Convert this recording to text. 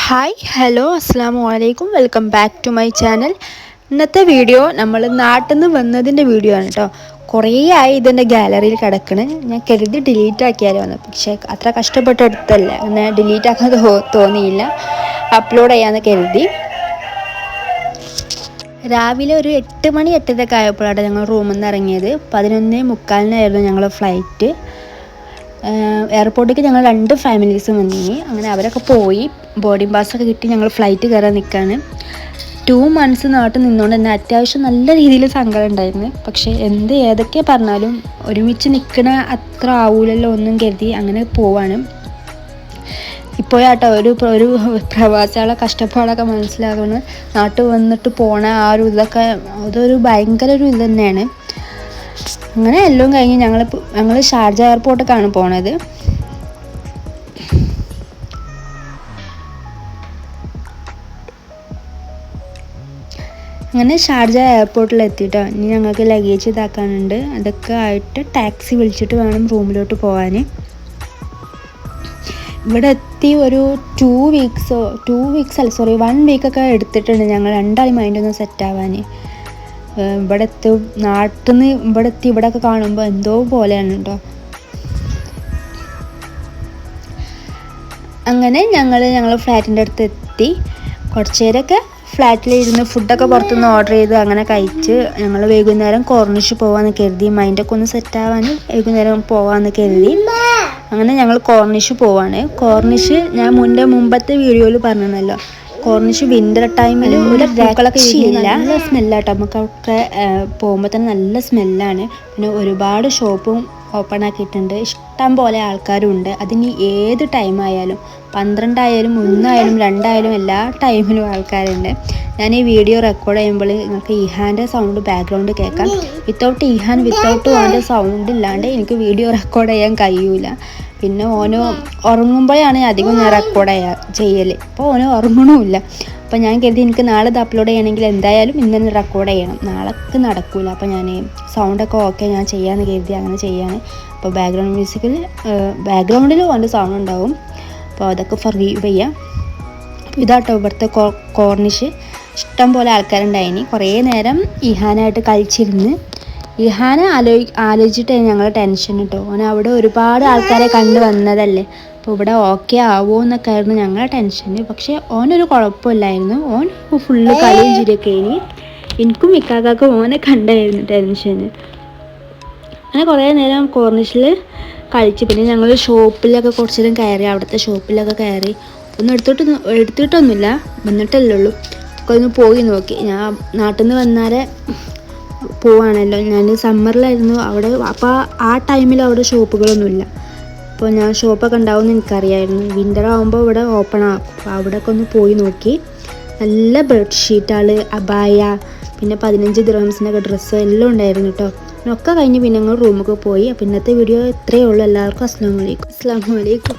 Hi hello അസ്സാം വലൈക്കും welcome back to my channel. ഇന്നത്തെ വീഡിയോ നമ്മൾ നാട്ടിൽ നിന്ന് വന്നതിൻ്റെ വീഡിയോ ആണ് കേട്ടോ. കുറേ ആയി ഇതിൻ്റെ ഗാലറിയിൽ കിടക്കണ്. ഞാൻ കരുതി ഡിലീറ്റ് ആക്കിയാലോ എന്ന്, പക്ഷേ അത്ര കഷ്ടപ്പെട്ടെടുത്തല്ല, അങ്ങനെ ഡിലീറ്റ് ആക്കാൻ തോന്നിയില്ല. അപ്ലോഡ് ചെയ്യാമെന്ന് കരുതി. രാവിലെ ഒരു 8 മണി 8:30 ആയപ്പോഴാണ് ഞങ്ങൾ റൂമിൽ നിന്ന് ഇറങ്ങിയത്. 11:45 ഞങ്ങൾ ഫ്ലൈറ്റ്. എയർപോർട്ടിലേക്ക് ഞങ്ങൾ 2 ഫാമിലീസും വന്നിനി. അങ്ങനെ അവരൊക്കെ പോയി ബോർഡിംഗ് പാസ്സൊക്കെ കിട്ടി ഞങ്ങൾ ഫ്ലൈറ്റ് കയറാൻ നിൽക്കുകയാണ്. 2 മന്ത്സ് നാട്ടിൽ നിന്നുകൊണ്ട് തന്നെ അത്യാവശ്യം നല്ല രീതിയിൽ സങ്കടം ഉണ്ടായിരുന്നു. പക്ഷേ ഏതൊക്കെ പറഞ്ഞാലും ഒരുമിച്ച് നിൽക്കണ അത്ര ആവൂലല്ലോ ഒന്നും കരുതി അങ്ങനെ പോവാണ്. ഇപ്പോഴാട്ടോ ഒരു പ്രവാസികളെ കഷ്ടപ്പാടൊക്കെ മനസ്സിലാകുന്നത്. നാട്ടിൽ വന്നിട്ട് പോണ ആ ഒരു ഇതൊക്കെ അതൊരു ഭയങ്കര ഒരു ഇത് തന്നെയാണ്. അങ്ങനെ എല്ലാം കഴിഞ്ഞ് ഞങ്ങൾ ഷാർജ എയർപോർട്ടിലേക്കാണ് പോണത്. അങ്ങനെ ഷാർജ എയർപോർട്ടിൽ എത്തിയിട്ടോ. ഇനി ഞങ്ങൾക്ക് ലഗേജ് ഇതാക്കാനുണ്ട്. അതൊക്കെ ആയിട്ട് ടാക്സി വിളിച്ചിട്ട് വേണം റൂമിലോട്ട് പോകാൻ. ഇവിടെ എത്തി ഒരു 1 വീക്കൊക്കെ എടുത്തിട്ടുണ്ട് ഞങ്ങൾ രണ്ടാളും മൈൻഡൊന്ന് സെറ്റാവാൻ. നാട്ടിൽ നിന്ന് ഇവിടെയൊക്കെ കാണുമ്പോൾ എന്തോ പോലെയാണ് കേട്ടോ. അങ്ങനെ ഞങ്ങൾ ഫ്ലാറ്റിൻ്റെ അടുത്ത് എത്തി. കുറച്ച് നേരമൊക്കെ ഫ്ലാറ്റിലിരുന്ന് ഫുഡൊക്കെ പുറത്തുനിന്ന് ഓർഡർ ചെയ്ത് അങ്ങനെ കഴിച്ച് ഞങ്ങൾ വൈകുന്നേരം കോർണിഷ് പോകാമെന്ന് കരുതി. മൈൻഡൊക്കെ ഒന്ന് സെറ്റാവാൻ വൈകുന്നേരം പോകാമെന്ന് കരുതി. അങ്ങനെ ഞങ്ങൾ കോർണിഷ് പോവാണ്. കോർണിഷ് ഞാൻ മുമ്പത്തെ വീഡിയോയിൽ പറഞ്ഞല്ലോ, കോർണിഷ് വിൻ്റർ ടൈമിൽ ഒരു പൂക്കളൊക്കെ ഇല്ല, നല്ല സ്മെല്ലാട്ടോ. നമുക്കൊക്കെ പോകുമ്പോൾ തന്നെ നല്ല സ്മെല്ലാണ്. പിന്നെ ഒരുപാട് ഷോപ്പും ഓപ്പൺ ആക്കിയിട്ടുണ്ട്. ഇഷ്ടം പോലെ ആൾക്കാരും ഉണ്ട്. അതിന് ഏത് ടൈമായാലും 12 ആയാലും 1 ആയാലും 2 ആയാലും എല്ലാ ടൈമിലും ആൾക്കാരുണ്ട്. ഞാൻ ഈ വീഡിയോ റെക്കോർഡ് ചെയ്യുമ്പോൾ നിങ്ങൾക്ക് ഇഹാൻ്റെ സൗണ്ട് ബാക്ക്ഗ്രൗണ്ട് കേൾക്കാം. വിത്തൗട്ട് ഓൻ്റെ സൗണ്ട് ഇല്ലാണ്ട് എനിക്ക് വീഡിയോ റെക്കോർഡ് ചെയ്യാൻ കഴിയൂല. പിന്നെ ഓന് ഉറങ്ങുമ്പോഴാണ് അധികം ഞാൻ റെക്കോർഡ് ചെയ്യൽ. അപ്പോൾ ഓന് ഉറങ്ങണമില്ല. അപ്പോൾ ഞാൻ കരുതി എനിക്ക് നാളെ ഇത് അപ്ലോഡ് ചെയ്യണമെങ്കിൽ എന്തായാലും ഇന്ന് റെക്കോർഡ് ചെയ്യണം, നാളേക്ക് നടക്കില്ല. അപ്പോൾ ഞാൻ സൗണ്ടൊക്കെ ഓക്കെ ഞാൻ ചെയ്യാമെന്ന് കരുതി അങ്ങനെ ചെയ്യാണ്. അപ്പോൾ ബാക്ക്ഗ്രൗണ്ടിൽ ഓൻ്റെ സൗണ്ട് ഉണ്ടാവും. അപ്പോൾ അതൊക്കെ റിവ്യൂ ചെയ്യാം. ഇതാട്ടോ ഇവിടുത്തെ കോർണിഷ്. ഇഷ്ടം പോലെ ആൾക്കാരുണ്ടായിനി. കുറേ നേരം ഇഹാനായിട്ട് കളിച്ചിരുന്ന്. ഇഹാനെ ആലോചിച്ചിട്ട് ഞങ്ങൾ ടെൻഷൻ കിട്ടോ. ഓൻ അവിടെ ഒരുപാട് ആൾക്കാരെ കണ്ട് വന്നതല്ലേ, അപ്പോൾ ഇവിടെ ഓക്കെ ആവുമോ എന്നൊക്കെ ആയിരുന്നു ഞങ്ങളുടെ ടെൻഷന്. പക്ഷേ ഓനൊരു കുഴപ്പമില്ലായിരുന്നു. ഓൻ ഫുള്ള് കളിയും ചിരിയൊക്കെ ഇനി. എനിക്കും ഇക്കാക്കും ഓനെ കണ്ടായിരുന്നു ടെൻഷന്. അങ്ങനെ കുറേ നേരം കോർണിഷിൽ കളിച്ച് പിന്നെ ഞങ്ങൾ ഷോപ്പിലൊക്കെ കുറച്ച് നേരം കയറി. അവിടുത്തെ ഷോപ്പിലൊക്കെ കയറി. ഒന്നും എടുത്തിട്ടൊന്നുമില്ല, വന്നിട്ടല്ലേ ഉള്ളൂ. ഒക്കെ ഒന്ന് പോയി നോക്കി. ഞാൻ നാട്ടിൽ നിന്ന് വന്നാലേ പോവാണല്ലോ. ഞാൻ സമ്മറിലായിരുന്നു അവിടെ. അപ്പോൾ ആ ടൈമിൽ അവിടെ ഷോപ്പുകളൊന്നുമില്ല. അപ്പോൾ ഞാൻ ഷോപ്പൊക്കെ ഉണ്ടാവുമെന്ന് എനിക്കറിയായിരുന്നു. വിൻ്റർ ആകുമ്പോൾ ഇവിടെ ഓപ്പൺ ആക്കും. അപ്പോൾ അവിടെയൊക്കെ ഒന്ന് പോയി നോക്കി. നല്ല ബെഡ്ഷീറ്റുകൾ, അബായ, പിന്നെ 15 ദിർഹംസിനൊക്കെ ഡ്രസ്സ് എല്ലാം ഉണ്ടായിരുന്നു കേട്ടോ. ഒക്കെ കഴിഞ്ഞ് പിന്നെ ഞങ്ങൾ റൂമൊക്കെ പോയി. അപ്പോൾ ഇന്നത്തെ വീഡിയോ ഇത്രയേ ഉള്ളൂ. എല്ലാവർക്കും അസ്സലാമു അലൈക്കും.